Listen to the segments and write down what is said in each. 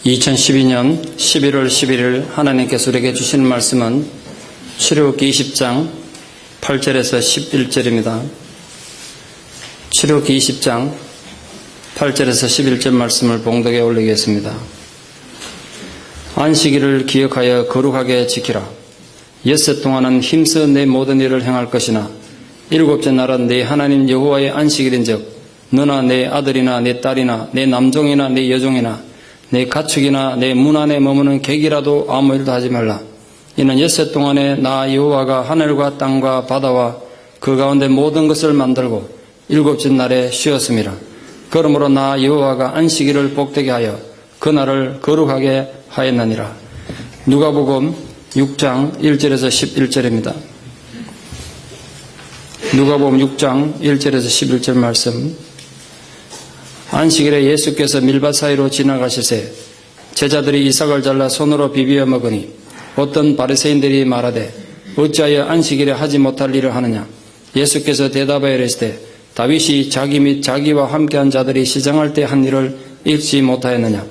2012년 11월 11일 하나님께서 우리에게 주시는 말씀은 출애굽기 20장 8절에서 11절입니다. 출애굽기 20장 8절에서 11절 말씀을 봉독에 올리겠습니다. 안식일을 기억하여 거룩하게 지키라. 엿새 동안은 힘써 내 모든 일을 행할 것이나 일곱째 날은 내 하나님 여호와의 안식일인즉 너나 내 아들이나 내 딸이나 내 남종이나 내 여종이나 내 가축이나 내 문 안에 머무는 객이라도 아무 일도 하지 말라. 이는 엿새 동안에 나 여호와가 하늘과 땅과 바다와 그 가운데 모든 것을 만들고 일곱째 날에 쉬었음이라. 그러므로 나 여호와가 안식일을 복되게 하여 그날을 거룩하게 하였느니라. 누가복음 6장 1절에서 11절입니다. 누가복음 6장 1절에서 11절 말씀. 안식일에 예수께서 밀밭 사이로 지나가시세 제자들이 이삭을 잘라 손으로 비비어 먹으니 어떤 바리새인들이 말하되 어찌하여 안식일에 하지 못할 일을 하느냐. 예수께서 대답하여 이르시되 다윗이 자기 및 자기와 함께한 자들이 시장할 때 한 일을 읽지 못하였느냐.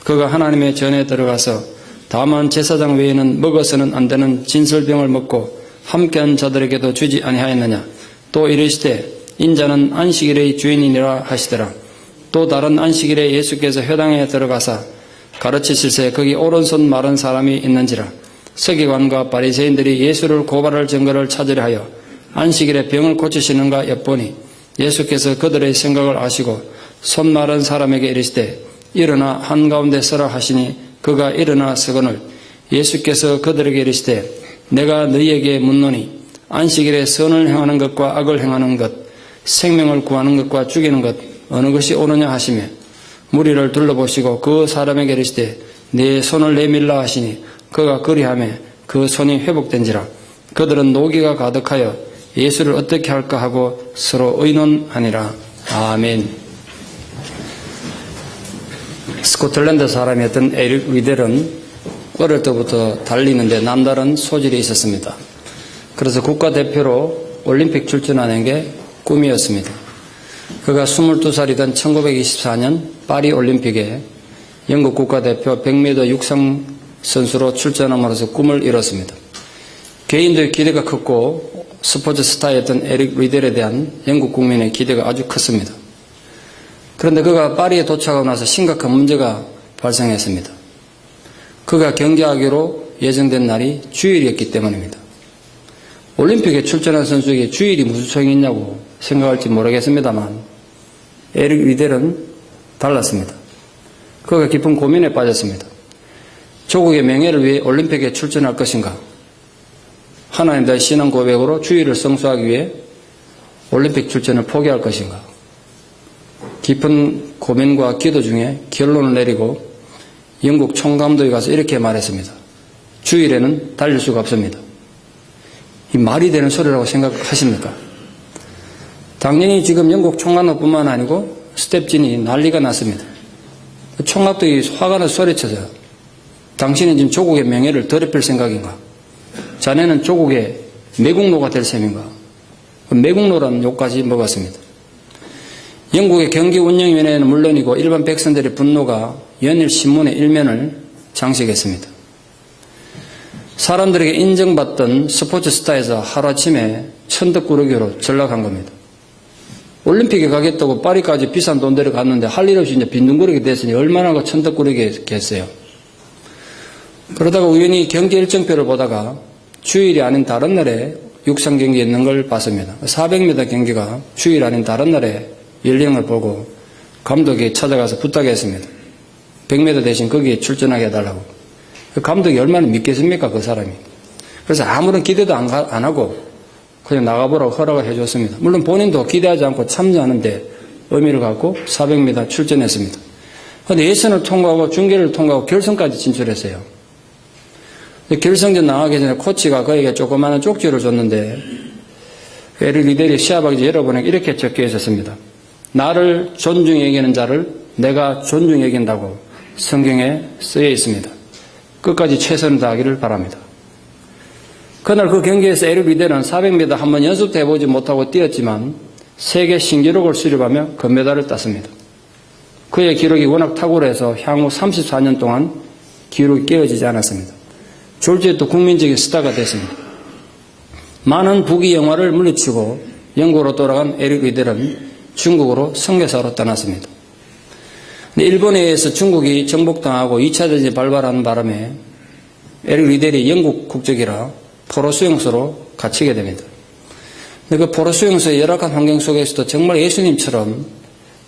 그가 하나님의 전에 들어가서 다만 제사장 외에는 먹어서는 안 되는 진설병을 먹고 함께한 자들에게도 주지 아니하였느냐. 또 이르시되 인자는 안식일의 주인이니라 하시더라. 또 다른 안식일에 예수께서 회당에 들어가사 가르치실세 거기 오른손 마른 사람이 있는지라. 서기관과 바리새인들이 예수를 고발할 증거를 찾으려 하여 안식일에 병을 고치시는가 엿보니 예수께서 그들의 생각을 아시고 손 마른 사람에게 이르시되 일어나 한가운데 서라 하시니 그가 일어나 서거늘 예수께서 그들에게 이르시되 내가 너희에게 묻노니 안식일에 선을 행하는 것과 악을 행하는 것, 생명을 구하는 것과 죽이는 것 어느 것이 옳으냐 하시며 무리를 둘러보시고 그 사람에게 이르시되 네 손을 내밀라 하시니 그가 그리하며 그 손이 회복된지라. 그들은 노기가 가득하여 예수를 어떻게 할까 하고 서로 의논하니라. 아멘. 스코틀랜드 사람이었던 에릭 리델은 어릴 때부터 달리는데 남다른 소질이 있었습니다. 그래서 국가대표로 올림픽 출전하는 게 꿈이었습니다. 그가 22살이던 1924년 파리 올림픽에 영국 국가대표 100m 육상 선수로 출전함으로써 꿈을 이뤘습니다. 개인들의 기대가 컸고 스포츠 스타였던 에릭 리델에 대한 영국 국민의 기대가 아주 컸습니다. 그런데 그가 파리에 도착하고 나서 심각한 문제가 발생했습니다. 그가 경기하기로 예정된 날이 주일이었기 때문입니다. 올림픽에 출전한 선수에게 주일이 무슨 소용이 있냐고 생각할지 모르겠습니다만 에릭 리델은 달랐습니다. 그가 깊은 고민에 빠졌습니다. 조국의 명예를 위해 올림픽에 출전할 것인가? 하나님과의 신앙 고백으로 주일을 성수하기 위해 올림픽 출전을 포기할 것인가? 깊은 고민과 기도 중에 결론을 내리고 영국 총감독에 가서 이렇게 말했습니다. 주일에는 달릴 수가 없습니다. 이 말이 되는 소리라고 생각하십니까? 당연히 지금 영국 총감독뿐만 아니고 스텝진이 난리가 났습니다. 총감독이 화가 나서 소리쳐서 당신은 지금 조국의 명예를 더럽힐 생각인가? 자네는 조국의 매국노가 될 셈인가? 매국노라는 욕까지 먹었습니다. 영국의 경기운영위원회는 물론이고 일반 백성들의 분노가 연일 신문의 일면을 장식했습니다. 사람들에게 인정받던 스포츠 스타에서 하루아침에 천덕꾸러기로 전락한 겁니다. 올림픽에 가겠다고 파리까지 비싼 돈 들여갔는데 할 일 없이 이제 빈둥거리게 됐으니 얼마나 천덕꾸러기겠어요. 그러다가 우연히 경기 일정표를 보다가 주일이 아닌 다른 날에 육상 경기 있는 걸 봤습니다. 400m 경기가 주일 아닌 다른 날에 열리는 걸 보고 감독이 찾아가서 부탁했습니다. 100m 대신 거기에 출전하게 해달라고. 그 감독이 얼마나 믿겠습니까, 그 사람이. 그래서 아무런 기대도 안 하고 그냥 나가보라고 허락을 해줬습니다. 물론 본인도 기대하지 않고 참여하는데 의미를 갖고 400m 출전했습니다. 그런데 예선을 통과하고 중계를 통과하고 결승까지 진출했어요. 결승전 나가기 전에 코치가 그에게 조그마한 쪽지를 줬는데 에릭 리델이 시합하기 전에 여러분에게 이렇게 적혀 있었습니다. 나를 존중히 여기는 자를 내가 존중히 여긴다고 성경에 쓰여 있습니다. 끝까지 최선을 다하기를 바랍니다. 그날 그 경기에서 에릭 리델은 400m 한번 연습도 해보지 못하고 뛰었지만 세계 신기록을 수립하며 금메달을 땄습니다. 그의 기록이 워낙 탁월해서 향후 34년 동안 기록이 깨어지지 않았습니다. 졸지에 또 국민적인 스타가 됐습니다. 많은 북이 영화를 물리치고 영국으로 돌아간 에릭 리델은 중국으로 선교사로 떠났습니다. 근데 일본에 의해서 중국이 정복당하고 2차 대전이 발발하는 바람에 에릭 리델이 영국 국적이라 포로 수용소로 갇히게 됩니다. 근데 그 포로 수용소의 열악한 환경 속에서도 정말 예수님처럼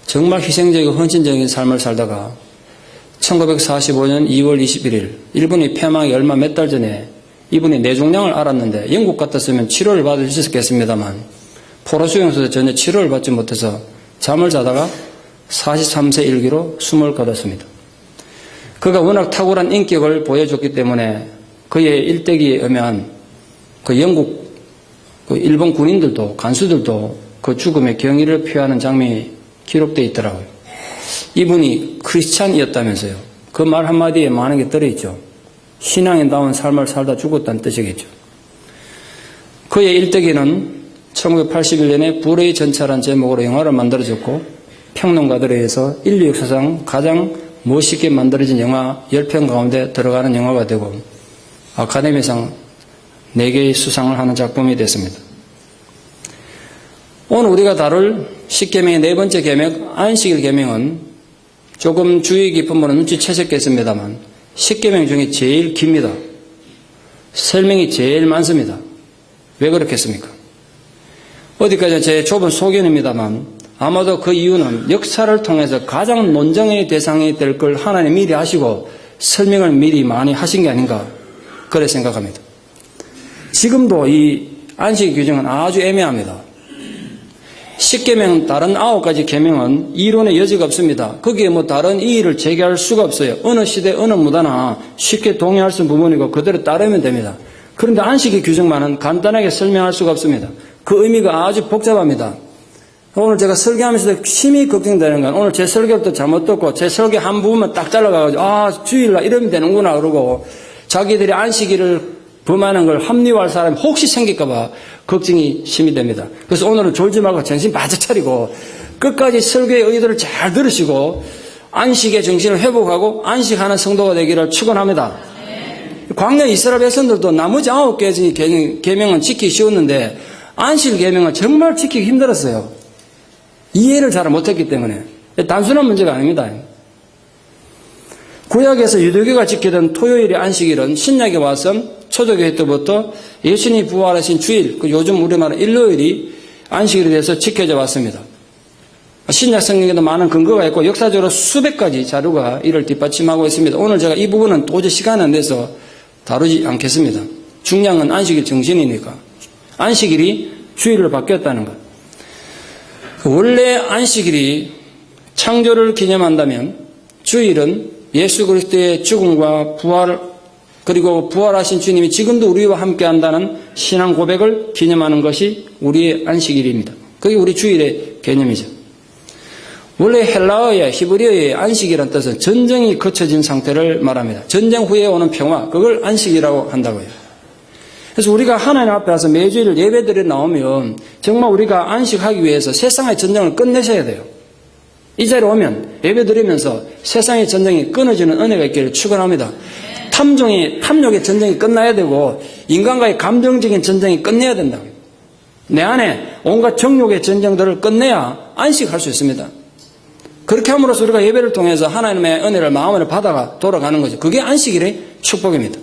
정말 희생적이고 헌신적인 삶을 살다가 1945년 2월 21일 일본이 패망하기 얼마 몇 달 전에 이분이 뇌종양을 앓았는데 영국 같았으면 치료를 받을 수 있었겠습니다만 포로 수용소에서 전혀 치료를 받지 못해서 잠을 자다가 43세 일기로 숨을 거뒀습니다. 그가 워낙 탁월한 인격을 보여줬기 때문에 그의 일대기에 의한 그 영국 그 일본 군인들도 간수들도 그 죽음의 경의를 표하는 장면이 기록되어 있더라고요. 이분이 크리스찬이었다면서요. 그 말 한마디에 많은 게 들어있죠. 신앙인다운 삶을 살다 죽었다는 뜻이겠죠. 그의 일대기는 1981년에 불의 전차라는 제목으로 영화를 만들어졌고 평론가들에 의해서 인류 역사상 가장 멋있게 만들어진 영화 10편 가운데 들어가는 영화가 되고 아카데미상 4개의 수상을 하는 작품이 됐습니다. 오늘 우리가 다룰 십계명의 4번째 계명 안식일 계명은 조금 주의 깊은 분은 눈치채셨겠습니다만 십계명 중에 제일 깁니다. 설명이 제일 많습니다. 왜 그렇겠습니까? 어디까지나 제 좁은 소견입니다만 아마도 그 이유는 역사를 통해서 가장 논쟁의 대상이 될 걸 하나님 미리 하시고 설명을 미리 많이 하신 게 아닌가 그래 생각합니다. 지금도 이 안식 규정은 아주 애매합니다. 십계명 다른 9가지 계명은 이론의 여지가 없습니다. 거기에 뭐 다른 이의를 제기할 수가 없어요. 어느 시대 어느 문화나 쉽게 동의할 수 있는 부분이고 그대로 따르면 됩니다. 그런데 안식의 규정만은 간단하게 설명할 수가 없습니다. 그 의미가 아주 복잡합니다. 오늘 제가 설교하면서도 심히 걱정되는 건 오늘 제 설교도 잘못 듣고 제 설교 한 부분만 딱 잘라가지고 주일날 이러면 되는구나 그러고 자기들이 안식일을 범하는 걸 합리화할 사람이 혹시 생길까봐 걱정이 심히 됩니다. 그래서 오늘은 졸지 말고 정신 바짝 차리고 끝까지 설교의 의도를 잘 들으시고 안식의 정신을 회복하고 안식하는 성도가 되기를 축원합니다. 광야 이스라엘 백성들도 나머지 9개의 계명은 지키기 쉬웠는데 안식 계명은 정말 지키기 힘들었어요. 이해를 잘 못했기 때문에 단순한 문제가 아닙니다. 구약에서 유대교가 지키던 토요일의 안식일은 신약에 와서 초대교회 때부터 예수님이 부활하신 주일, 요즘 우리말은 일요일이 안식일에 대해서 지켜져 왔습니다. 신약 성경에도 많은 근거가 있고 역사적으로 수백 가지 자료가 이를 뒷받침하고 있습니다. 오늘 제가 이 부분은 도저히 시간이 안 돼서 다루지 않겠습니다. 중요한 건 안식일 정신이니까. 안식일이 주일로 바뀌었다는 것. 원래 안식일이 창조를 기념한다면 주일은 예수 그리스도의 죽음과 부활 그리고 부활하신 주님이 지금도 우리와 함께 한다는 신앙 고백을 기념하는 것이 우리의 안식일입니다. 그게 우리 주일의 개념이죠. 원래 헬라어의 히브리어의 안식이라는 뜻은 전쟁이 거쳐진 상태를 말합니다. 전쟁 후에 오는 평화, 그걸 안식이라고 한다고요. 그래서 우리가 하나님 앞에 와서 매주일 예배드려 나오면 정말 우리가 안식하기 위해서 세상의 전쟁을 끝내셔야 돼요. 이 자리에 오면 예배드리면서 세상의 전쟁이 끊어지는 은혜가 있기를 축원합니다. 탐욕의 전쟁이 끝나야 되고 인간과의 감정적인 전쟁이 끝내야 된다고요. 내 안에 온갖 정욕의 전쟁들을 끝내야 안식할 수 있습니다. 그렇게 함으로써 우리가 예배를 통해서 하나님의 은혜를 마음으로 받아가 돌아가는 거죠. 그게 안식일의 축복입니다.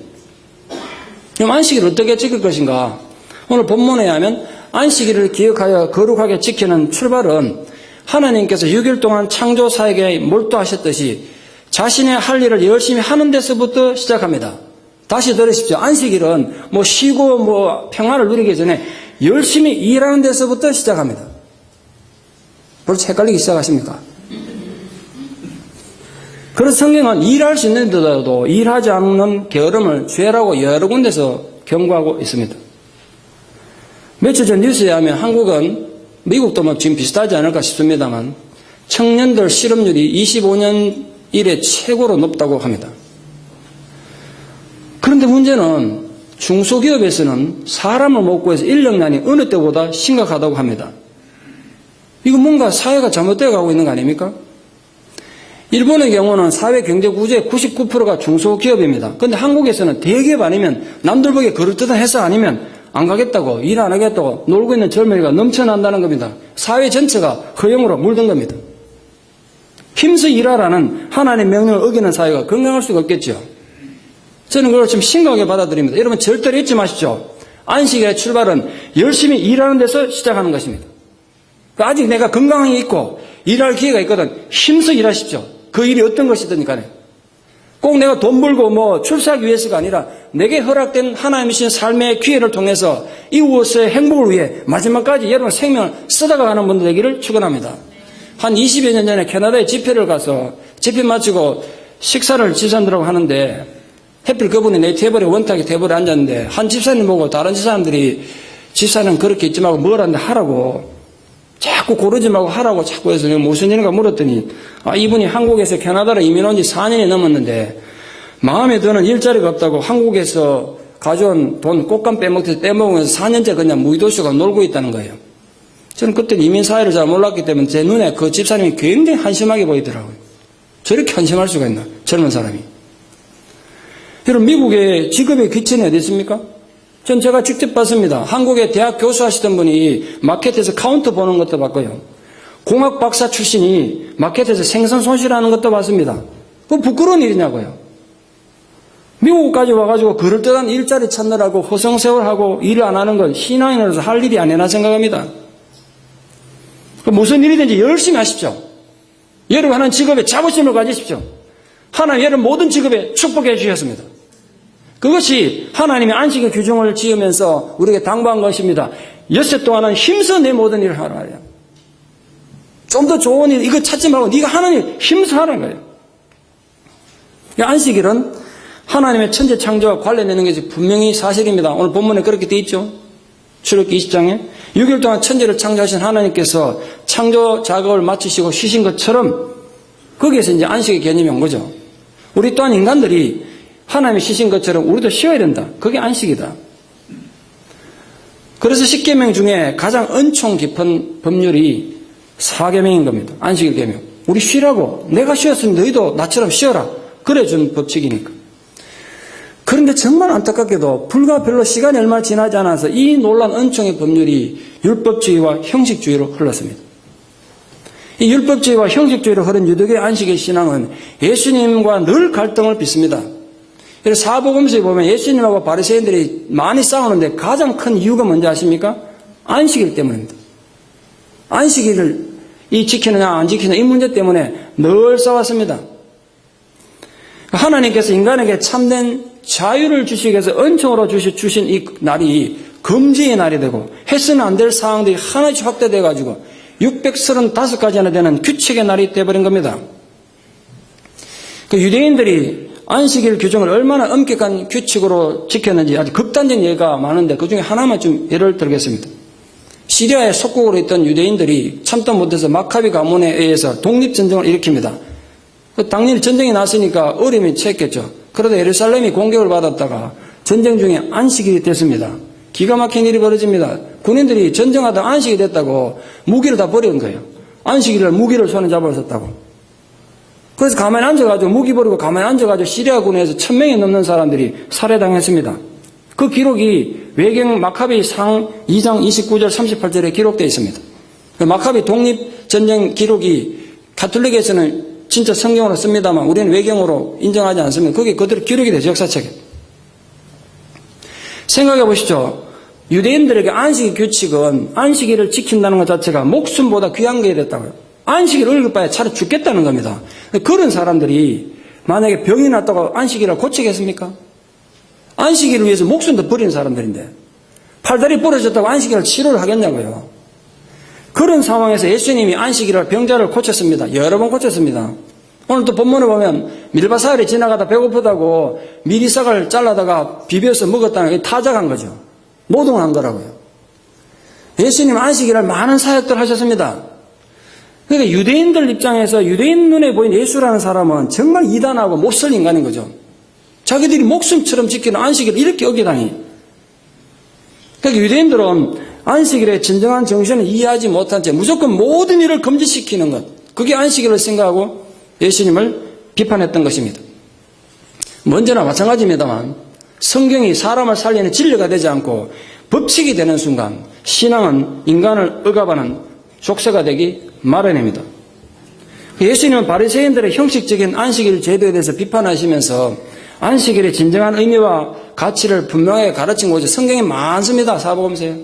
그럼 안식일을 어떻게 지킬 것인가? 오늘 본문에 의하면 안식일을 기억하여 거룩하게 지키는 출발은 하나님께서 6일 동안 창조 사역에 몰두하셨듯이 자신의 할 일을 열심히 하는 데서부터 시작합니다. 다시 들으십시오. 안식일은 쉬고 평안을 누리기 전에 열심히 일하는 데서부터 시작합니다. 벌써 헷갈리기 시작하십니까? 그래서 성경은 일할 수 있는데도 일하지 않는 게으름을 죄라고 여러 군데서 경고하고 있습니다. 며칠 전 뉴스에 하면 한국은 미국도 지금 비슷하지 않을까 싶습니다만 청년들 실업률이 25년 이래 최고로 높다고 합니다. 그런데 문제는 중소기업에서는 사람을 못 구해서 인력난이 어느 때보다 심각하다고 합니다. 이거 뭔가 사회가 잘못되어 가고 있는 거 아닙니까? 일본의 경우는 사회 경제 구조의 99%가 중소기업입니다. 그런데 한국에서는 대기업 아니면 남들 보기에 그럴듯한 회사 아니면 안 가겠다고, 일 안 하겠다고 놀고 있는 젊은이가 넘쳐난다는 겁니다. 사회 전체가 허용으로 물든 겁니다. 힘써 일하라는 하나님의 명령을 어기는 사회가 건강할 수가 없겠죠. 저는 그걸 좀 심각하게 받아들입니다. 여러분 절대로 잊지 마십시오. 안식일의 출발은 열심히 일하는 데서 시작하는 것입니다. 아직 내가 건강이 있고 일할 기회가 있거든 힘써 일하십시오. 그 일이 어떤 것이든 간에. 꼭 내가 돈 벌고 출세하기 위해서가 아니라 내게 허락된 하나님이 주신 삶의 기회를 통해서 이웃의 행복을 위해 마지막까지 여러분 생명을 쓰다가 가는 분들 되기를 축원합니다. 한 20여 년 전에 캐나다에 집회를 가서 집회 마치고 식사를 집사람들하고 하는데 해필 그분이 내 테이블에 원탁에 테이블에 앉았는데 한 집사님 보고 다른 집사람들이 집사는 그렇게 있지 말고 뭘 하는데 하라고 자꾸 고르지 말고 하라고 자꾸 해서 내가 무슨 일인가 물었더니 이분이 한국에서 캐나다로 이민 온 지 4년이 넘었는데 마음에 드는 일자리가 없다고 한국에서 가져온 돈 꽃감 빼먹으면서 4년째 그냥 무의도쇼가 놀고 있다는 거예요. 저는 그때 이민 사회를 잘 몰랐기 때문에 제 눈에 그 집사님이 굉장히 한심하게 보이더라고요. 저렇게 한심할 수가 있나 젊은 사람이. 여러분 미국의 직업의 기천이 어디 있습니까? 전 제가 직접 봤습니다. 한국에 대학 교수 하시던 분이 마켓에서 카운터 보는 것도 봤고요. 공학 박사 출신이 마켓에서 생선 손질하는 것도 봤습니다. 그건 부끄러운 일이냐고요. 미국까지 와가지고 그럴듯한 일자리 찾느라고 허송세월하고 일을 안 하는 건 신앙인으로서 할 일이 아니라 생각합니다. 무슨 일이든지 열심히 하십시오. 여러분 하는 직업에 자부심을 가지십시오. 하나님 여러분 모든 직업에 축복해 주셨습니다. 그것이 하나님의 안식의 규정을 지으면서 우리에게 당부한 것입니다. 엿새 동안은 힘써 내 모든 일을 하라 해요. 좀 더 좋은 일 이거 찾지 말고 네가 하는 일 힘써 하라는 거예요. 안식일은 하나님의 천재 창조와 관련되는 것이 분명히 사실입니다. 오늘 본문에 그렇게 되어 있죠. 출애굽기 20장에 6일 동안 천지를 창조하신 하나님께서 창조 작업을 마치시고 쉬신 것처럼 거기에서 이제 안식의 개념이 온 거죠. 우리 또한 인간들이 하나님이 쉬신 것처럼 우리도 쉬어야 된다. 그게 안식이다. 그래서 10계명 중에 가장 은총 깊은 법률이 4계명인 겁니다. 안식일 계명. 우리 쉬라고. 내가 쉬었으면 너희도 나처럼 쉬어라. 그래 준 법칙이니까. 그런데 정말 안타깝게도 불과 별로 시간이 얼마 지나지 않아서 이 놀라운 은총의 법률이 율법주의와 형식주의로 흘렀습니다. 이 율법주의와 형식주의로 흐른 유대교의 안식의 신앙은 예수님과 늘 갈등을 빚습니다. 그래서 사복음서에 보면 예수님하고 바리새인들이 많이 싸우는데 가장 큰 이유가 뭔지 아십니까? 안식일 때문입니다. 안식일을 지키느냐 안 지키느냐 이 문제 때문에 늘 싸웠습니다. 하나님께서 인간에게 참된 자유를 주시기 위해서 은총으로 주신 이 날이 금지의 날이 되고 해서는 안 될 사항들이 하나씩 확대되어 가지고 635가지나 되는 규칙의 날이 되어버린 겁니다. 그 유대인들이 안식일 규정을 얼마나 엄격한 규칙으로 지켰는지 아주 극단적인 예가 많은데 그 중에 하나만 좀 예를 들겠습니다. 시리아의 속국으로 있던 유대인들이 참다 못해서 마카비 가문에 의해서 독립전쟁을 일으킵니다. 당연히 전쟁이 났으니까 어려움이 처했겠죠. 그러다 예루살렘이 공격을 받았다가 전쟁 중에 안식일이 됐습니다. 기가 막힌 일이 벌어집니다. 군인들이 전쟁하다 안식이 됐다고 무기를 다 버린 거예요. 안식일날 무기를 손에 잡아섰다고. 그래서 가만히 앉아가지고 무기 버리고 가만히 앉아가지고 시리아군에서 1000명이 넘는 사람들이 살해당했습니다. 그 기록이 외경 마카비 상 2장 29절 38절에 기록되어 있습니다. 마카비 독립전쟁 기록이 가톨릭에서는 진짜 성경으로 씁니다만 우리는 외경으로 인정하지 않습니다. 그게 그대로 기록이 되죠. 역사책에. 생각해 보시죠. 유대인들에게 안식의 규칙은 안식일을 지킨다는 것 자체가 목숨보다 귀한 게 됐다고요. 안식일 어길 차라리 죽겠다는 겁니다. 그런 사람들이 만약에 병이 났다고 안식일을 고치겠습니까? 안식일을 위해서 목숨도 버리는 사람들인데 팔다리 부러졌다고 안식일을 치료를 하겠냐고요. 그런 상황에서 예수님이 안식일을 병자를 고쳤습니다. 여러 번 고쳤습니다. 오늘 또 본문을 보면 밀바사일이 지나가다 배고프다고 미리싹을 잘라다가 비벼서 먹었다는 게 타작한 거죠. 노동한 거라고요. 예수님 안식일을 많은 사역들 하셨습니다. 그러니까 유대인들 입장에서 유대인 눈에 보인 예수라는 사람은 정말 이단하고 못쓸 인간인 거죠. 자기들이 목숨처럼 지키는 안식일을 이렇게 어기다니. 그러니까 유대인들은 안식일의 진정한 정신을 이해하지 못한 채 무조건 모든 일을 금지시키는 것. 그게 안식일을 생각하고 예수님을 비판했던 것입니다. 먼저나 마찬가지입니다만 성경이 사람을 살리는 진리가 되지 않고 법칙이 되는 순간 신앙은 인간을 억압하는 족쇄가 되기 마련입니다. 예수님은 바리새인들의 형식적인 안식일 제도에 대해서 비판하시면서 안식일의 진정한 의미와 가치를 분명하게 가르친 곳이 성경이 많습니다. 사복음서에.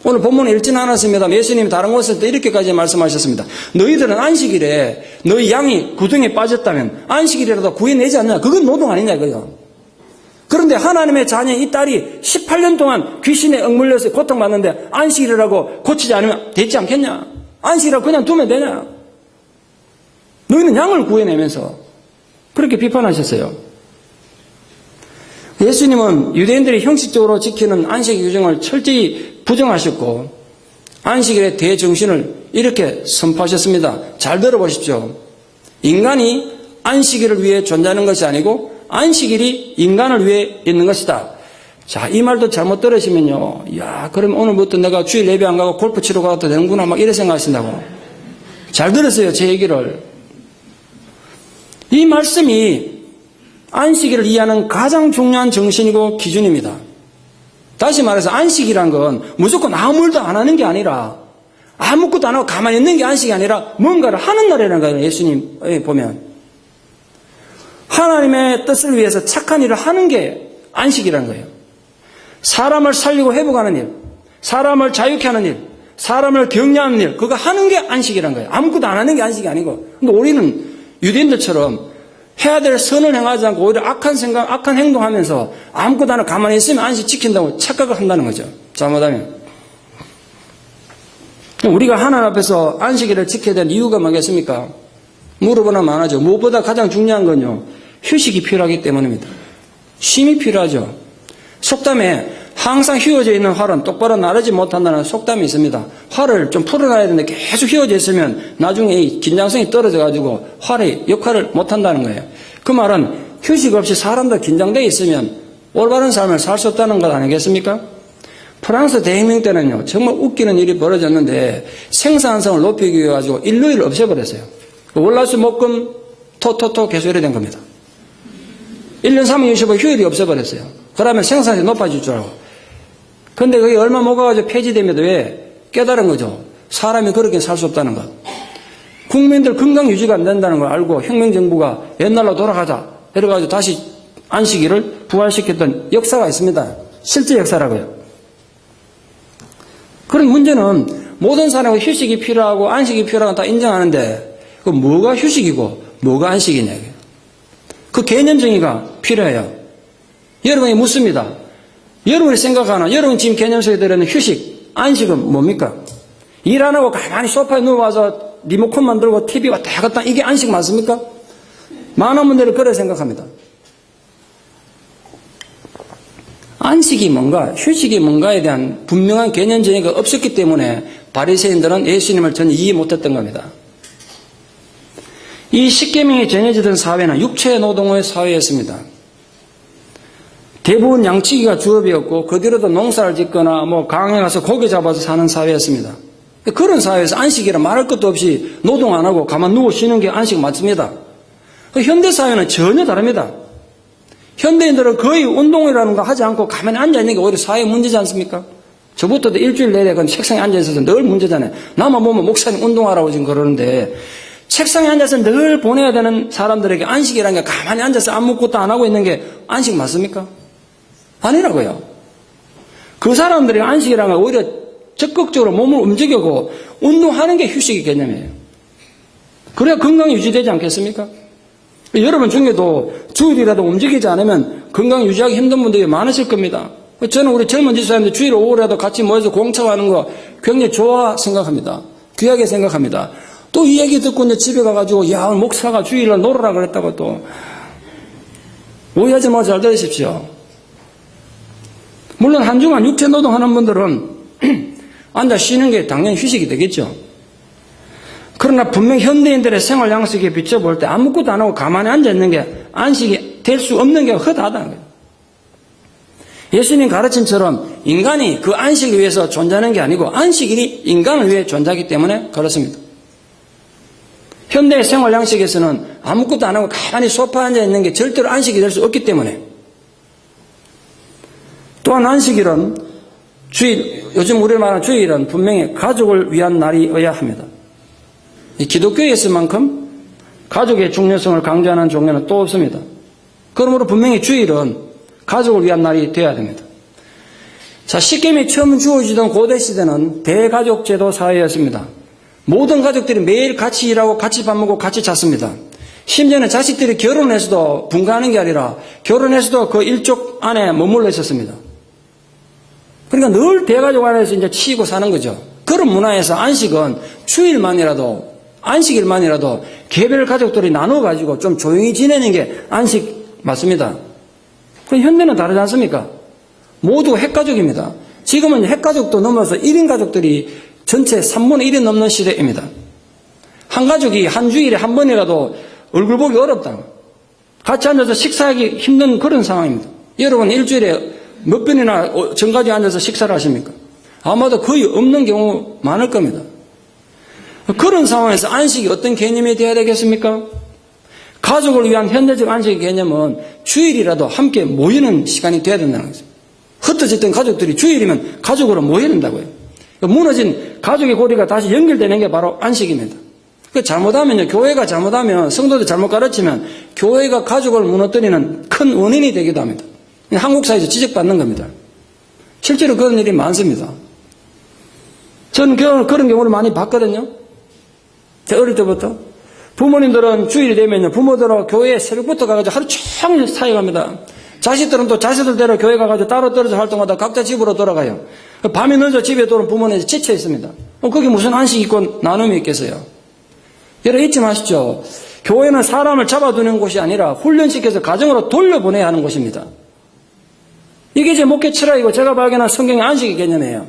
오늘 본문을 읽지는 않았습니다. 예수님이 다른 곳에서 또 이렇게까지 말씀하셨습니다. 너희들은 안식일에 너희 양이 구덩이에 빠졌다면 안식일이라도 구해내지 않느냐. 그건 노동 아니냐 이거요. 그런데 하나님의 자녀 이 딸이 18년 동안 귀신에 억물려서 고통받는데 안식일이라고 고치지 않으면 되지 않겠냐. 안식이라고 그냥 두면 되냐. 너희는 양을 구해내면서 그렇게 비판하셨어요. 예수님은 유대인들이 형식적으로 지키는 안식 규정을 철저히 부정하셨고 안식일의 대정신을 이렇게 선포하셨습니다. 잘 들어보십시오. 인간이 안식일을 위해 존재하는 것이 아니고 안식일이 인간을 위해 있는 것이다. 자, 이 말도 잘못 들으시면요. 야, 그럼 오늘부터 내가 주일 예배 안 가고 골프 치러 가도 되는구나 막 이래 생각하신다고. 잘 들었어요. 제 얘기를. 이 말씀이 안식일을 이해하는 가장 중요한 정신이고 기준입니다. 다시 말해서 안식이란 건 무조건 아무 일도 안 하는 게 아니라 아무것도 안 하고 가만히 있는 게 안식이 아니라 뭔가를 하는 날이라는 거예요. 예수님 보면. 하나님의 뜻을 위해서 착한 일을 하는 게 안식이라는 거예요. 사람을 살리고 회복하는 일, 사람을 자유케 하는 일, 사람을 격려하는 일, 그거 하는 게 안식이라는 거예요. 아무것도 안 하는 게 안식이 아니고. 근데 우리는 유대인들처럼 해야 될 선을 행하지 않고 오히려 악한 생각, 악한 행동하면서 아무것도 안 하고 가만히 있으면 안식 지킨다고 착각을 한다는 거죠. 잘못하면. 우리가 하나님 앞에서 안식일을 지켜야 되는 이유가 뭐겠습니까? 물어보나 많아죠. 무엇보다 가장 중요한 건요. 휴식이 필요하기 때문입니다. 쉼이 필요하죠. 속담에 항상 휘어져 있는 활은 똑바로 나르지 못한다는 속담이 있습니다. 활을 좀 풀어놔야 되는데 계속 휘어져 있으면 나중에 이 긴장성이 떨어져가지고 활의 역할을 못한다는 거예요. 그 말은 휴식 없이 사람도 긴장되어 있으면 올바른 삶을 살 수 없다는 것 아니겠습니까? 프랑스 대혁명 때는요. 정말 웃기는 일이 벌어졌는데 생산성을 높이기 위해 가지고 일요일을 없애버렸어요. 월화수목금 토토토 계속 이래 된 겁니다. 1년 365 휴일이 없애버렸어요. 그러면 생산성이 높아질 줄 알고. 근데 그게 얼마 못 가가지고 폐지되면 왜? 깨달은 거죠. 사람이 그렇게 살 수 없다는 것. 국민들 건강 유지가 안 된다는 걸 알고 혁명정부가 옛날로 돌아가자. 이래가지고 다시 안식일을 부활시켰던 역사가 있습니다. 실제 역사라고요. 그런 문제는 모든 사람이 휴식이 필요하고 안식이 필요하고 다 인정하는데 그 뭐가 휴식이고 뭐가 안식이냐. 그 개념 정의가 필요해요. 여러분이 묻습니다. 여러분이 생각하는, 여러분 지금 개념 속에 들어있는 휴식, 안식은 뭡니까? 일 안 하고 가만히 소파에 누워와서 리모컨 만들고 TV 왔다 갔다 이게 안식 맞습니까? 많은 분들은 그렇게 생각합니다. 안식이 뭔가, 휴식이 뭔가에 대한 분명한 개념 정의가 없었기 때문에 바리새인들은 예수님을 전혀 이해 못했던 겁니다. 이 십계명이 전해지던 사회는 육체 노동의 사회였습니다. 대부분 양치기가 주업이었고 그 뒤로도 농사를 짓거나 강에 가서 고기 잡아서 사는 사회였습니다. 그런 사회에서 안식이라 말할 것도 없이 노동 안 하고 가만 누워 쉬는 게 안식 맞습니다. 현대사회는 전혀 다릅니다. 현대인들은 거의 운동이라는 거 하지 않고 가만히 앉아있는 게 오히려 사회의 문제지 않습니까? 저부터도 일주일 내내 그 책상에 앉아있어서 늘 문제잖아요. 나만 보면 목사님 운동하라고 지금 그러는데 책상에 앉아서 늘 보내야 되는 사람들에게 안식이라는 게 가만히 앉아서 아무것도 안 하고 있는 게 안식 맞습니까? 아니라고요. 그 사람들이 안식이라는 건 오히려 적극적으로 몸을 움직이고 운동하는 게 휴식의 개념이에요. 그래야 건강이 유지되지 않겠습니까? 여러분 중에도 주일이라도 움직이지 않으면 건강 유지하기 힘든 분들이 많으실 겁니다. 저는 우리 젊은 지사님들 주일 오후라도 같이 모여서 공차하는 거 굉장히 좋아 생각합니다. 귀하게 생각합니다. 또 이 얘기 듣고 이제 집에 가가지고 야 오늘 목사가 주일날 놀으라 그랬다고 또 오해하지 말고 잘 들으십시오. 물론 한중한 육체 노동하는 분들은 앉아 쉬는 게 당연히 휴식이 되겠죠. 그러나 분명 현대인들의 생활 양식에 비춰볼 때 아무것도 안 하고 가만히 앉아있는 게 안식이 될 수 없는 게 허다하다는 거예요. 예수님 가르침처럼 인간이 그 안식을 위해서 존재하는 게 아니고 안식일이 인간을 위해 존재하기 때문에 그렇습니다. 현대 생활 양식에서는 아무것도 안 하고 가만히 소파에 앉아 있는 게 절대로 안식이 될 수 없기 때문에. 또한 안식일은 주일, 요즘 우리가 말하는 주일은 분명히 가족을 위한 날이어야 합니다. 이 기독교에서만큼 가족의 중요성을 강조하는 종교는 또 없습니다. 그러므로 분명히 주일은 가족을 위한 날이 되어야 됩니다. 자, 십계명이 처음 주어지던 고대시대는 대가족 제도 사회였습니다. 모든 가족들이 매일 같이 일하고 같이 밥 먹고 같이 잤습니다. 심지어는 자식들이 결혼해서도 분가하는 게 아니라 결혼해서도 그 일족 안에 머물러 있었습니다. 그러니까 늘 대가족 안에서 이제 치이고 사는 거죠. 그런 문화에서 안식은 안식일만이라도 개별 가족들이 나눠가지고 좀 조용히 지내는 게 안식 맞습니다. 그럼 현대는 다르지 않습니까? 모두 핵가족입니다. 지금은 핵가족도 넘어서 1인 가족들이 전체 3분의 1이 넘는 시대입니다. 한 가족이 한 주일에 한 번이라도 얼굴 보기 어렵다. 같이 앉아서 식사하기 힘든 그런 상황입니다. 여러분 일주일에 몇 번이나 전가지 앉아서 식사를 하십니까? 아마도 거의 없는 경우 많을 겁니다. 그런 상황에서 안식이 어떤 개념이 되어야 되겠습니까? 가족을 위한 현대적 안식의 개념은 주일이라도 함께 모이는 시간이 되어야 된다는 거죠. 흩어졌던 가족들이 주일이면 가족으로 모여야 된다고요. 무너진 가족의 고리가 다시 연결되는 게 바로 안식입니다. 잘못하면요, 교회가 잘못하면, 성도들 잘못 가르치면 교회가 가족을 무너뜨리는 큰 원인이 되기도 합니다. 한국 사회에서 지적받는 겁니다. 실제로 그런 일이 많습니다. 저는 그런 경우를 많이 봤거든요. 제가 어릴 때부터. 부모님들은 주일이 되면요, 부모들은 교회에 새벽부터 가가지고 하루 종일 사역합니다. 자식들은 또 자식들대로 교회 가가지고 따로 떨어져 활동하다 각자 집으로 돌아가요. 밤이 늦어 집에 돌아오는 부모는 지쳐 있습니다. 거기 무슨 안식이 있고 나눔이 있겠어요? 여러분 잊지 마시죠. 교회는 사람을 잡아두는 곳이 아니라 훈련시켜서 가정으로 돌려보내야 하는 곳입니다. 이게 제 목회 철학이고 제가 발견한 성경의 안식의 개념이에요.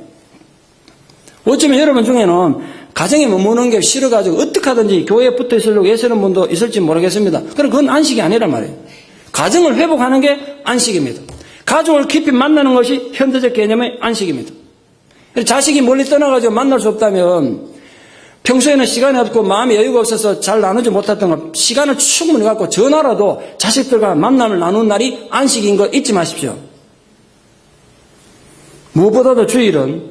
어쩌면 여러분 중에는 가정에 머무는 게 싫어가지고 어떻게 하든지 교회에 붙어 있으려고 애쓰는 분도 있을지 모르겠습니다. 그럼 그건 안식이 아니란 말이에요. 가정을 회복하는 게 안식입니다. 가족을 깊이 만나는 것이 현대적 개념의 안식입니다. 자식이 멀리 떠나가지고 만날 수 없다면 평소에는 시간이 없고 마음의 여유가 없어서 잘 나누지 못했던 것, 시간을 충분히 갖고 전화라도 자식들과 만남을 나누는 날이 안식인 거 잊지 마십시오. 무엇보다도 주일은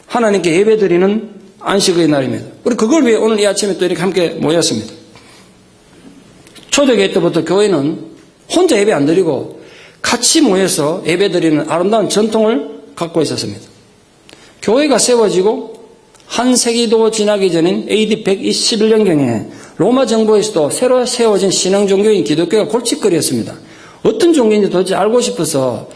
하나님께 예배드리는 안식의 날입니다. 우리 그걸 위해 오늘 이 아침에 또 이렇게 함께 모였습니다. 초대교회 때부터 교회는 혼자 예배 안 드리고 같이 모여서 예배드리는 아름다운 전통을 갖고 있었습니다. 교회가 세워지고 한 세기도 지나기 전인 AD 121년경에 로마 정부에서도 새로 세워진 신앙 종교인 기독교가 골칫거리였습니다. 어떤 종교인지 도대체 알고 싶어서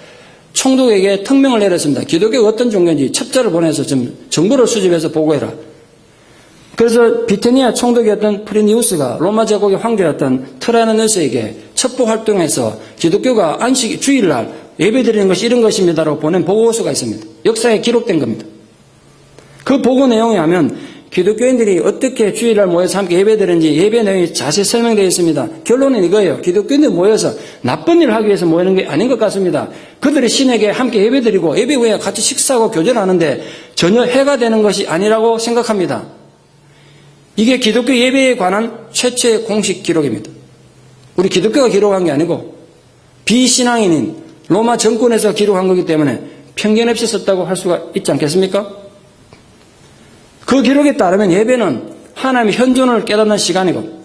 총독에게 특명을 내렸습니다. 기독교가 어떤 종교인지 첩자를 보내서 좀 정보를 수집해서 보고해라. 그래서 비테니아 총독이었던 프리니우스가 로마 제국의 황제였던 트라이너스에게 첩보 활동에서 기독교가 안식 주일날 예배드리는 것이 이런 것입니다라고 보낸 보고서가 있습니다. 역사에 기록된 겁니다. 그 보고 내용에 하면 기독교인들이 어떻게 주일날 모여서 함께 예배드리는지 예배 내용이 자세히 설명되어 있습니다. 결론은 이거예요. 기독교인들이 모여서 나쁜 일을 하기 위해서 모이는 게 아닌 것 같습니다. 그들이 신에게 함께 예배드리고 예배 후에 같이 식사하고 교제를 하는데 전혀 해가 되는 것이 아니라고 생각합니다. 이게 기독교 예배에 관한 최초의 공식 기록입니다. 우리 기독교가 기록한 게 아니고 비신앙인인 로마 정권에서 기록한 거기 때문에 편견 없이 썼다고 할 수가 있지 않겠습니까? 그 기록에 따르면 예배는 하나님의 현존을 깨닫는 시간이고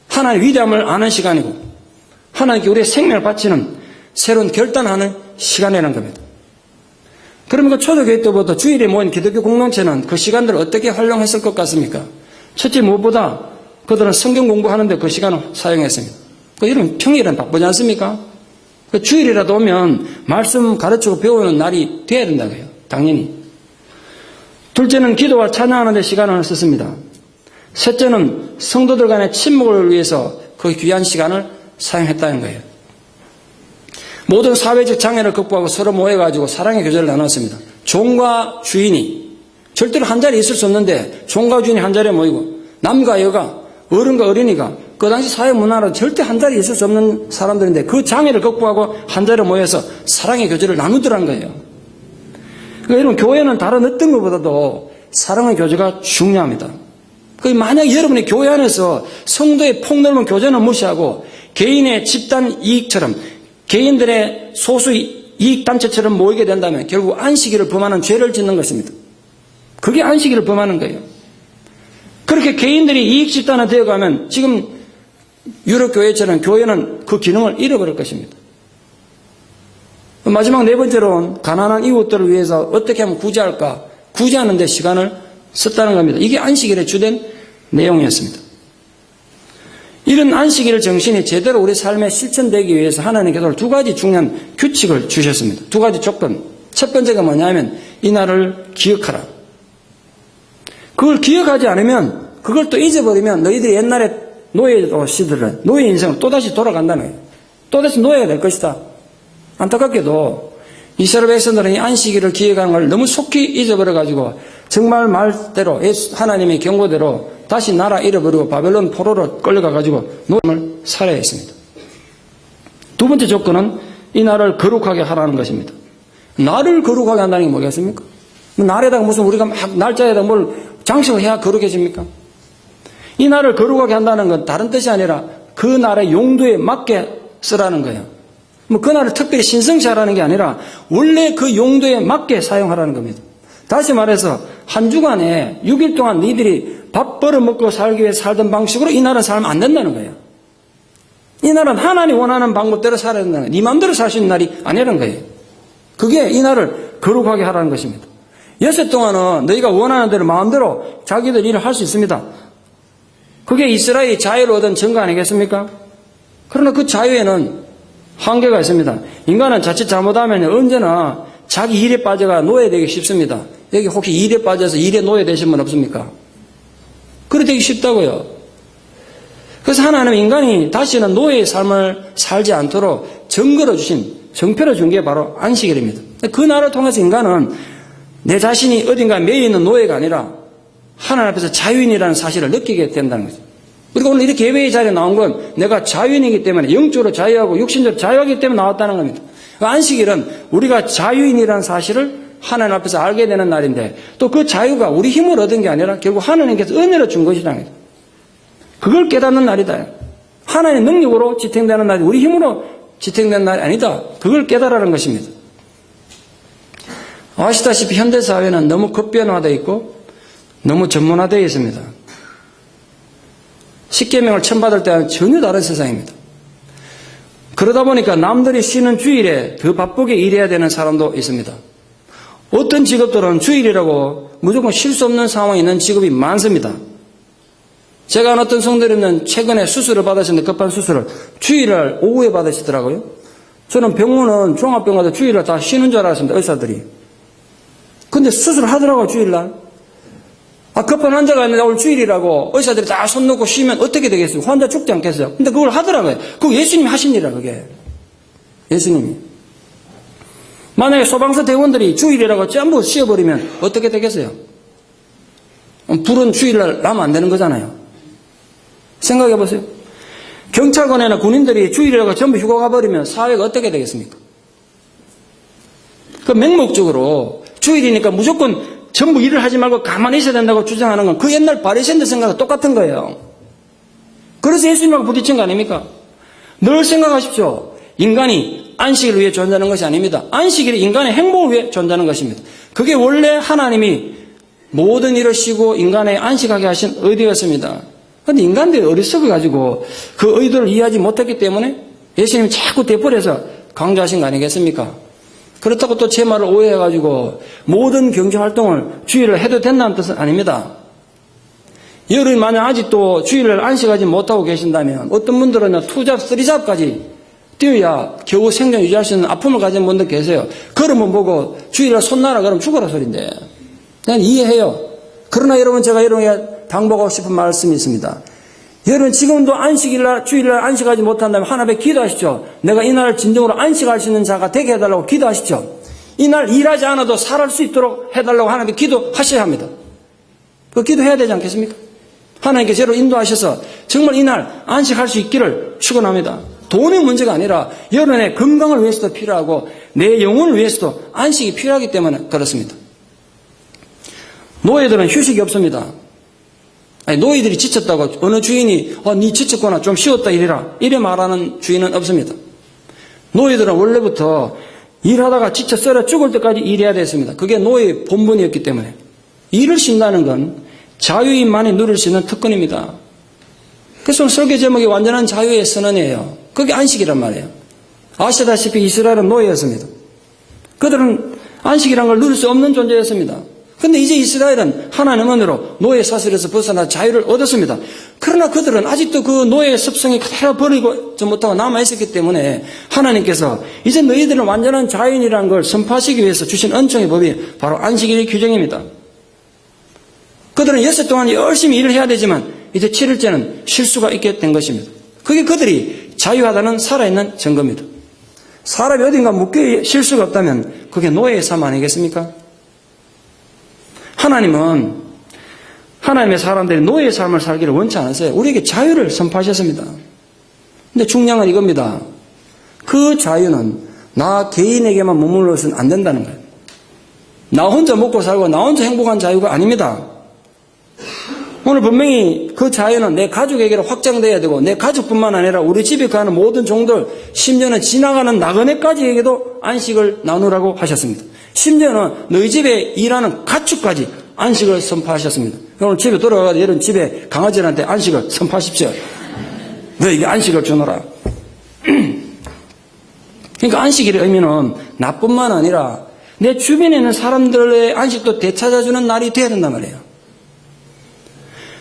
하나님의 위대함을 아는 시간이고 하나님께 우리의 생명을 바치는 새로운 결단하는 시간이라는 겁니다. 그러면 그 초대교회 때부터 주일에 모인 기독교 공동체는 그 시간들을 어떻게 활용했을 것 같습니까? 첫째 무엇보다 그들은 성경 공부하는데 그 시간을 사용했습니다. 이런 평일은 바쁘지 않습니까? 주일이라도 오면 말씀 가르치고 배우는 날이 돼야 된다고요. 당연히. 둘째는 기도와 찬양하는 데 시간을 썼습니다. 셋째는 성도들 간의 친목을 위해서 그 귀한 시간을 사용했다는 거예요. 모든 사회적 장애를 극복하고 서로 모여가지고 사랑의 교제를 나눴습니다. 종과 주인이 절대로 한 자리에 있을 수 없는데 종과 주인이 한 자리에 모이고 남과 여가 어른과 어린이가 그 당시 사회 문화로 절대 한 자리에 있을 수 없는 사람들인데 그 장애를 극복하고 한 자리에 모여서 사랑의 교제를 나누더란 거예요. 그러니까 여러분 교회는 다른 어떤 것보다도 사랑의 교제가 중요합니다. 만약 여러분의 교회 안에서 성도의 폭넓은 교제는 무시하고 개인의 집단 이익처럼 개인들의 소수 이익단체처럼 모이게 된다면 결국 안식일을 범하는 죄를 짓는 것입니다. 그게 안식일을 범하는 거예요. 그렇게 개인들이 이익 집단화 되어가면 지금 유럽 교회처럼 교회는 그 기능을 잃어버릴 것입니다. 마지막 네 번째로는 가난한 이웃들을 위해서 어떻게 하면 구제할까? 구제하는 데 시간을 썼다는 겁니다. 이게 안식일의 주된 내용이었습니다. 이런 안식일 정신이 제대로 우리 삶에 실천되기 위해서 하나님께서 두 가지 중요한 규칙을 주셨습니다. 두 가지 조건. 첫 번째가 뭐냐면 이 날을 기억하라. 그걸 기억하지 않으면 그걸 또 잊어버리면 너희들이 옛날에 노예 시들은 노예 인생을 또다시 돌아간다는 거예요. 또다시 노예가 될 것이다. 안타깝게도 이스라엘 백성들은 이 안식일을 기억하는 걸 너무 속히 잊어버려가지고 정말 말대로 하나님의 경고대로 다시 나라 잃어버리고 바벨론 포로로 끌려가가지고 노예를 살아야 했습니다. 두 번째 조건은 이 날을 거룩하게 하라는 것입니다. 날을 거룩하게 한다는 게 뭐겠습니까? 날에다가 무슨 우리가 막 날짜에다 뭘 장식을 해야 거룩해집니까? 이 날을 거룩하게 한다는 건 다른 뜻이 아니라 그 날의 용도에 맞게 쓰라는 거예요. 그 날을 특별히 신성시 하라는 게 아니라 원래 그 용도에 맞게 사용하라는 겁니다. 다시 말해서 한 주간에 6일 동안 너희들이 밥 벌어먹고 살기 위해 살던 방식으로 이 날은 살면 안 된다는 거예요. 이 날은 하나님 원하는 방법대로 살아야 된다는 거예요. 네 마음대로 살 수 있는 날이 아니라는 거예요. 그게 이 날을 거룩하게 하라는 것입니다. 6일 동안은 너희가 원하는 대로 마음대로 자기들 일을 할 수 있습니다. 그게 이스라엘이 자유를 얻은 증거 아니겠습니까? 그러나 그 자유에는 한계가 있습니다. 인간은 자칫 잘못하면 언제나 자기 일에 빠져가 노예되기 쉽습니다. 여기 혹시 일에 빠져서 일에 노예되신 분 없습니까? 그래 되기 쉽다고요. 그래서 하나님은 인간이 다시는 노예의 삶을 살지 않도록 정글어 주신, 정표를 준 게 바로 안식일입니다. 그 날을 통해서 인간은 내 자신이 어딘가 매여 있는 노예가 아니라 하나님 앞에서 자유인이라는 사실을 느끼게 된다는 거죠. 우리가 오늘 이렇게 예배의 자리에 나온 건 내가 자유인이기 때문에 영적으로 자유하고 육신적으로 자유하기 때문에 나왔다는 겁니다. 안식일은 우리가 자유인이라는 사실을 하나님 앞에서 알게 되는 날인데 또 그 자유가 우리 힘을 얻은 게 아니라 결국 하나님께서 은혜로 준 것이라는 거죠. 그걸 깨닫는 날이다. 하나님의 능력으로 지탱되는 날이 우리 힘으로 지탱되는 날이 아니다. 그걸 깨달으라는 것입니다. 아시다시피 현대사회는 너무 급변화되어 있고 너무 전문화되어 있습니다. 십계명을 처음 받을 때와는 전혀 다른 세상입니다. 그러다 보니까 남들이 쉬는 주일에 더 바쁘게 일해야 되는 사람도 있습니다. 어떤 직업들은 주일이라고 무조건 쉴 수 없는 상황에 있는 직업이 많습니다. 제가 아는 어떤 성도님은 최근에 수술을 받으셨는데 급한 수술을 주일날 오후에 받으시더라고요. 저는 병원은 종합병원도 주일날 다 쉬는 줄 알았습니다. 의사들이. 근데 수술을 하더라고요. 주일날. 급한 환자가 있는데 오늘 주일이라고 의사들이 다 손 놓고 쉬면 어떻게 되겠어요? 환자 죽지 않겠어요? 근데 그걸 하더라고요. 그거 예수님이 하신 일이라 그게. 예수님이. 만약에 소방서 대원들이 주일이라고 전부 쉬어버리면 어떻게 되겠어요? 불은 주일날 나면 안 되는 거잖아요. 생각해 보세요. 경찰관이나 군인들이 주일이라고 전부 휴가 가버리면 사회가 어떻게 되겠습니까? 그 맹목적으로 주일이니까 무조건 전부 일을 하지 말고 가만히 있어야 된다고 주장하는 건 그 옛날 바리새인들 생각과 똑같은 거예요. 그래서 예수님하고 부딪힌 거 아닙니까? 늘 생각하십시오. 인간이 안식을 위해 존재하는 것이 아닙니다. 안식일이 인간의 행복을 위해 존재하는 것입니다. 그게 원래 하나님이 모든 일을 쉬고 인간의 안식하게 하신 의도였습니다. 그런데 인간들이 어리석어 가지고 그 의도를 이해하지 못했기 때문에 예수님이 자꾸 되풀이해서 강조하신 거 아니겠습니까? 그렇다고 또 제 말을 오해해가지고 모든 경제활동을 주일을 해도 된다는 뜻은 아닙니다. 여러분이 만약 아직도 주일을 안식하지 못하고 계신다면 어떤 분들은 투잡, 쓰리잡까지 뛰어야 겨우 생존 유지할 수 있는 아픔을 가진 분들 계세요. 그러면 보고 주일날 손나라 그러면 죽어라 소린데. 난 이해해요. 그러나 여러분 제가 여러분에게 당부하고 싶은 말씀이 있습니다. 여러분 지금도 안식일날 주일날 안식하지 못한다면 하나님께 기도하시죠. 내가 이날 진정으로 안식할 수 있는 자가 되게 해달라고 기도하시죠. 이날 일하지 않아도 살아갈 수 있도록 해달라고 하나님께 기도하셔야 합니다. 그 기도해야 되지 않겠습니까? 하나님께서 저를 인도하셔서 정말 이날 안식할 수 있기를 축원합니다. 돈의 문제가 아니라 여러분의 건강을 위해서도 필요하고 내 영혼을 위해서도 안식이 필요하기 때문에 그렇습니다. 노예들은 휴식이 없습니다. 아니, 노예들이 지쳤다고 어느 주인이 니 지쳤구나 좀 쉬었다 이래라 이래 말하는 주인은 없습니다. 노예들은 원래부터 일하다가 지쳐 썰어 죽을 때까지 일해야 됐습니다. 그게 노예의 본분이었기 때문에 일을 쉰다는 건 자유인만이 누릴 수 있는 특권입니다. 그래서 설교 제목이 완전한 자유의 선언이에요. 그게 안식이란 말이에요. 아시다시피 이스라엘은 노예였습니다. 그들은 안식이란 걸 누릴 수 없는 존재였습니다. 그런데 이제 이스라엘은 하나님 은혜로 노예 사슬에서 벗어나 자유를 얻었습니다. 그러나 그들은 아직도 그 노예의 습성이 그대로 버리고 못하고 남아있었기 때문에 하나님께서 이제 너희들은 완전한 자유인이라는 걸 선포하시기 위해서 주신 은총의 법이 바로 안식일의 규정입니다. 그들은 6일 동안 열심히 일을 해야 되지만 이제 7일째는 쉴 수가 있게 된 것입니다. 그게 그들이 자유하다는 살아있는 증거입니다. 사람이 어딘가 묶여 쉴 수가 없다면 그게 노예의 삶 아니겠습니까? 하나님은 하나님의 사람들이 노예의 삶을 살기를 원치 않으세요. 우리에게 자유를 선포하셨습니다. 근데 중요한 건 이겁니다. 그 자유는 나 개인에게만 머물러서는 안 된다는 거예요. 나 혼자 먹고 살고 나 혼자 행복한 자유가 아닙니다. 오늘 분명히 그 자유는 내 가족에게로 확장돼야 되고 내 가족뿐만 아니라 우리 집에 가는 모든 종들 심지어는 지나가는 나그네까지에게도 안식을 나누라고 하셨습니다. 심지어는 너희 집에 일하는 가축까지 안식을 선포하셨습니다. 오늘 집에 돌아가서 여러분 집에 강아지들한테 안식을 선포하십시오. 너에게 안식을 주노라. 그러니까 안식일의 의미는 나뿐만 아니라 내 주변에 있는 사람들의 안식도 되찾아주는 날이 되어야 된단 말이에요.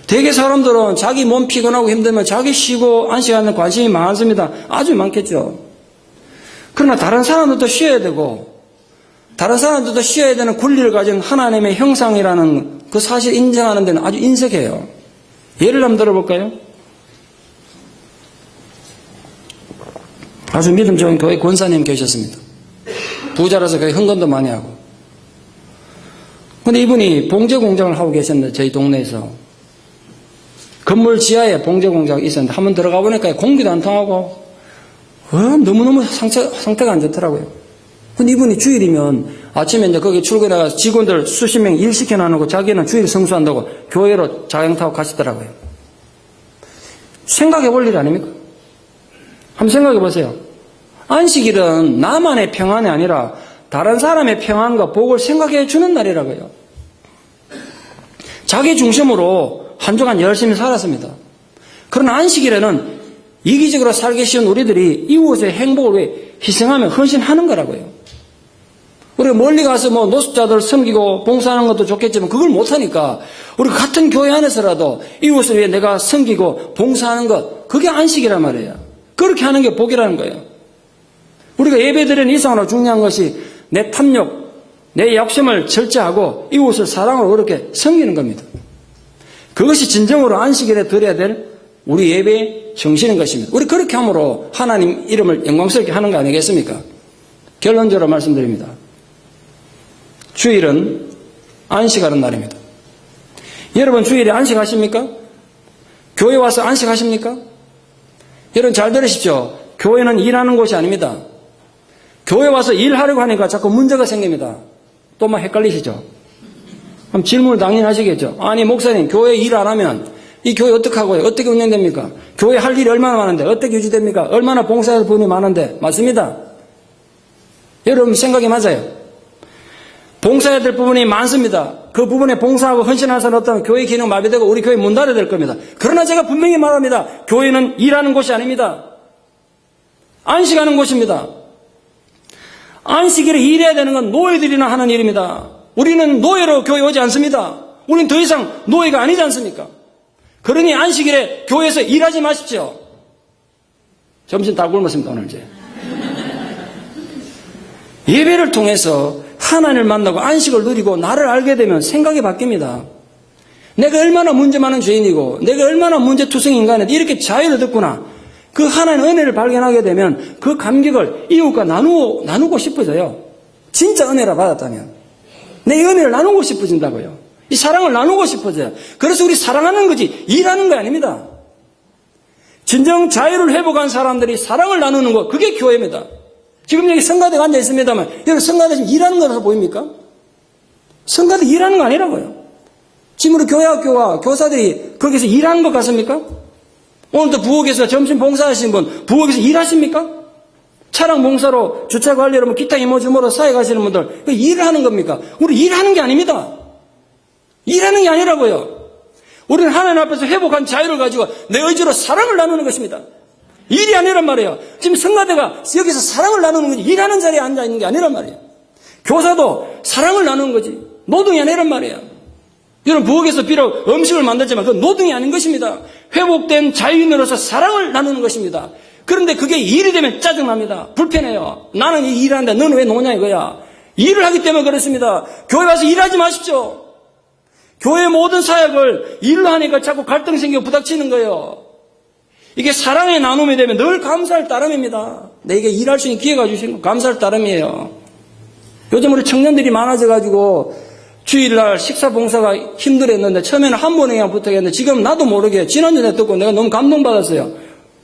대개 사람들은 자기 몸 피곤하고 힘들면 자기 쉬고 안식하는 관심이 많습니다. 아주 많겠죠. 그러나 다른 사람들도 쉬어야 되고 다른 사람들도 쉬어야 되는 권리를 가진 하나님의 형상이라는 그 사실 인정하는 데는 아주 인색해요. 예를 한번 들어볼까요? 아주 믿음 좋은 교회 권사님 계셨습니다. 부자라서 교회 헌금도 많이 하고. 근데 이분이 봉제 공장을 하고 계셨는데 저희 동네에서 건물 지하에 봉제 공장이 있었는데 한번 들어가 보니까 공기도 안 통하고 너무너무 상태가 안 좋더라고요. 근데 이분이 주일이면 아침에 이제 거기 출근해가서 직원들 수십 명 일 시켜놔놓고 자기는 주일 성수한다고 교회로 자영 타고 가시더라고요. 생각해 볼 일 아닙니까? 한번 생각해 보세요. 안식일은 나만의 평안이 아니라 다른 사람의 평안과 복을 생각해 주는 날이라고요. 자기 중심으로 한 주간 열심히 살았습니다. 그러나 안식일에는 이기적으로 살기 쉬운 우리들이 이웃의 행복을 위해 희생하며 헌신하는 거라고요. 우리가 멀리 가서 노숙자들 섬기고 봉사하는 것도 좋겠지만 그걸 못하니까 우리 같은 교회 안에서라도 이웃을 위해 내가 섬기고 봉사하는 것, 그게 안식이란 말이에요. 그렇게 하는 게 복이라는 거예요. 우리가 예배드리는 이상으로 중요한 것이 내 탐욕, 내 욕심을 절제하고 이웃을 사랑으로 그렇게 섬기는 겁니다. 그것이 진정으로 안식일에 드려야 될 우리 예배의 정신인 것입니다. 우리 그렇게 함으로 하나님 이름을 영광스럽게 하는 거 아니겠습니까? 결론적으로 말씀드립니다. 주일은 안식하는 날입니다. 여러분 주일에 안식하십니까? 교회 와서 안식하십니까? 여러분 잘 들으십시오. 교회는 일하는 곳이 아닙니다. 교회 와서 일하려고 하니까 자꾸 문제가 생깁니다. 또 막 헷갈리시죠? 그럼 질문을 당연히 하시겠죠. 아니 목사님 교회 일 안 하면 이 교회 어떻게 하고요? 어떻게 운영됩니까? 교회 할 일이 얼마나 많은데 어떻게 유지됩니까? 얼마나 봉사할 분이 많은데 맞습니다. 여러분 생각이 맞아요. 봉사해야 될 부분이 많습니다. 그 부분에 봉사하고 헌신하는 사람 없다면 교회 기능 마비되고 우리 교회 문 닫아야 될 겁니다. 그러나 제가 분명히 말합니다. 교회는 일하는 곳이 아닙니다. 안식하는 곳입니다. 안식일에 일해야 되는 건 노예들이나 하는 일입니다. 우리는 노예로 교회 오지 않습니다. 우리는 더 이상 노예가 아니지 않습니까? 그러니 안식일에 교회에서 일하지 마십시오. 점심 다 굶었습니다 오늘 이제. 예배를 통해서 하나님을 만나고 안식을 누리고 나를 알게 되면 생각이 바뀝니다. 내가 얼마나 문제 많은 죄인이고 내가 얼마나 문제투성 인간인데 이렇게 자유를 듣구나. 그 하나님의 은혜를 발견하게 되면 그 감격을 이웃과 나누고 싶어져요. 진짜 은혜를 받았다면 내 은혜를 나누고 싶어진다고요. 이 사랑을 나누고 싶어져요. 그래서 우리 사랑하는 거지 일하는 거 아닙니다. 진정 자유를 회복한 사람들이 사랑을 나누는 것, 그게 교회입니다. 지금 여기 성가대가 앉아 있습니다만 여러분 성가대 지금 일하는 거라서 보입니까? 성가대 일하는 거 아니라고요. 지금 우리 교회학교와 교사들이 거기서 일한 것 같습니까? 오늘도 부엌에서 점심 봉사하신 분, 부엌에서 일하십니까? 차량 봉사로 주차 관리로 기타 이모저모로 사회 가시는 분들, 그 일을 하는 겁니까? 우리 일하는 게 아닙니다. 일하는 게 아니라고요. 우리는 하나님 앞에서 회복한 자유를 가지고 내 의지로 사랑을 나누는 것입니다. 일이 아니란 말이에요. 지금 성가대가 여기서 사랑을 나누는 거지, 일하는 자리에 앉아있는 게 아니란 말이에요. 교사도 사랑을 나누는 거지, 노동이 아니란 말이에요. 여러분, 부엌에서 비록 음식을 만들지만 그건 노동이 아닌 것입니다. 회복된 자유인으로서 사랑을 나누는 것입니다. 그런데 그게 일이 되면 짜증납니다. 불편해요. 나는 이 일하는데 너는 왜 노냐 이거야. 일을 하기 때문에 그렇습니다. 교회 와서 일하지 마십시오. 교회 모든 사역을 일로 하니까 자꾸 갈등 생기고 부닥치는 거예요. 이게 사랑의 나눔이 되면 늘 감사할 따름입니다. 내게 일할 수 있는 기회가 주신 거 감사할 따름이에요. 요즘 우리 청년들이 많아져가지고 주일날 식사 봉사가 힘들었는데 처음에는 한 번에 그냥 부탁했는데 지금 나도 모르게 지난주에 듣고 내가 너무 감동받았어요.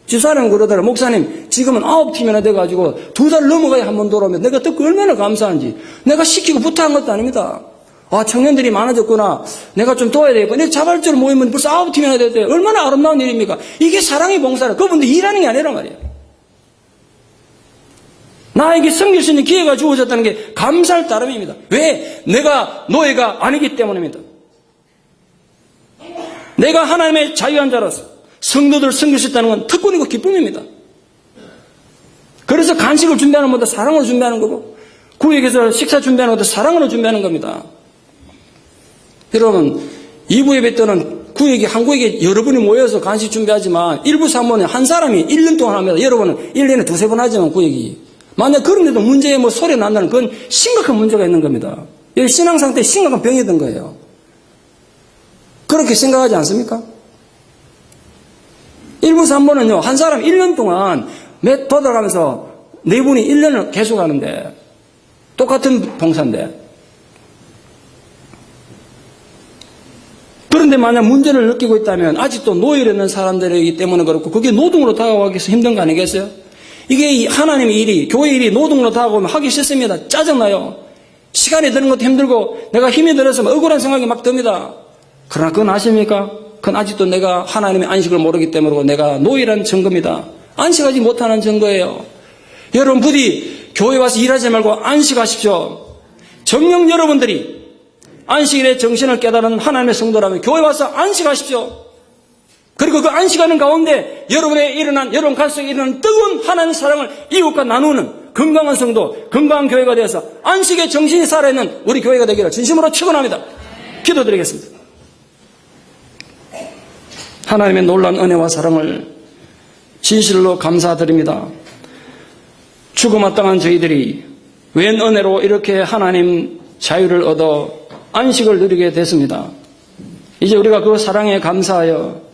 집사람 그러더라. 목사님 지금은 9팀이나 돼가지고 2달 넘어가야 한 번 돌아오면 내가 듣고 얼마나 감사한지. 내가 시키고 부탁한 것도 아닙니다. 아, 청년들이 많아졌구나. 내가 좀 도와야 되겠구나. 자발적으로 모이면 벌써 9팀이나 됐대요. 얼마나 아름다운 일입니까? 이게 사랑의 봉사라. 그분들 일하는 게 아니란 말이에요. 나에게 섬길 수 있는 기회가 주어졌다는 게 감사할 따름입니다. 왜? 내가 노예가 아니기 때문입니다. 내가 하나님의 자유한 자로서 성도들을 섬길 수 있다는 건 특권이고 기쁨입니다. 그래서 간식을 준비하는 것도 사랑으로 준비하는 거고, 구역에서 식사 준비하는 것도 사랑으로 준비하는 겁니다. 여러분, 2부 예배 때는 한 구역에 여러분이 모여서 간식 준비하지만 1부 3부는 한 사람이 1년 동안 합니다. 여러분은 1년에 2-3번 하지만 구역이. 만약 그런데도 문제에 소리 난다는 그건 심각한 문제가 있는 겁니다. 여기 신앙 상태에 심각한 병이 든 거예요. 그렇게 생각하지 않습니까? 1부 3부는요, 한 사람 1년 동안 몇 돌아가면서 4분이 1년을 계속 하는데, 똑같은 봉사인데. 그런데 만약 문제를 느끼고 있다면 아직도 노예로 있는 사람들이기 때문에 그렇고 그게 노동으로 다가가기 위해서 힘든 거 아니겠어요? 이게 하나님의 일이, 교회 일이 노동으로 다가오면 하기 싫습니다. 짜증나요. 시간이 드는 것도 힘들고 내가 힘이 들어서 억울한 생각이 막 듭니다. 그러나 그건 아십니까? 그건 아직도 내가 하나님의 안식을 모르기 때문에 내가 노예라는 증거입니다. 안식하지 못하는 증거예요. 여러분 부디 교회 와서 일하지 말고 안식하십시오. 정녕 여러분들이 안식일의 정신을 깨달은 하나님의 성도라면 교회 와서 안식하십시오. 그리고 그 안식하는 가운데 여러분의 일어난, 여러분 가슴에 일어난 뜨거운 하나님의 사랑을 이웃과 나누는 건강한 성도, 건강한 교회가 되어서 안식의 정신이 살아있는 우리 교회가 되기를 진심으로 축원합니다. 기도드리겠습니다. 하나님의 놀라운 은혜와 사랑을 진실로 감사드립니다. 죽어마땅한 저희들이 웬 은혜로 이렇게 하나님 자유를 얻어 안식을 누리게 됐습니다. 이제 우리가 그 사랑에 감사하여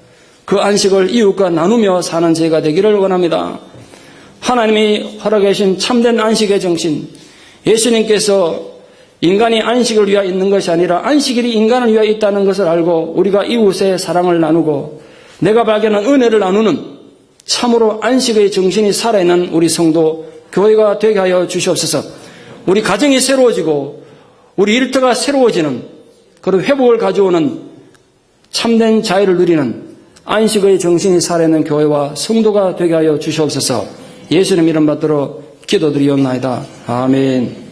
그 안식을 이웃과 나누며 사는 저희가 되기를 원합니다. 하나님이 허락해 주신 참된 안식의 정신, 예수님께서 인간이 안식을 위하여 있는 것이 아니라 안식일이 인간을 위하여 있다는 것을 알고 우리가 이웃의 사랑을 나누고 내가 발견한 은혜를 나누는 참으로 안식의 정신이 살아있는 우리 성도 교회가 되게 하여 주시옵소서. 우리 가정이 새로워지고 우리 일터가 새로워지는 그런 회복을 가져오는 참된 자유를 누리는 안식의 정신이 살아있는 교회와 성도가 되게 하여 주시옵소서. 예수님 이름 받들어 기도드리옵나이다. 아멘.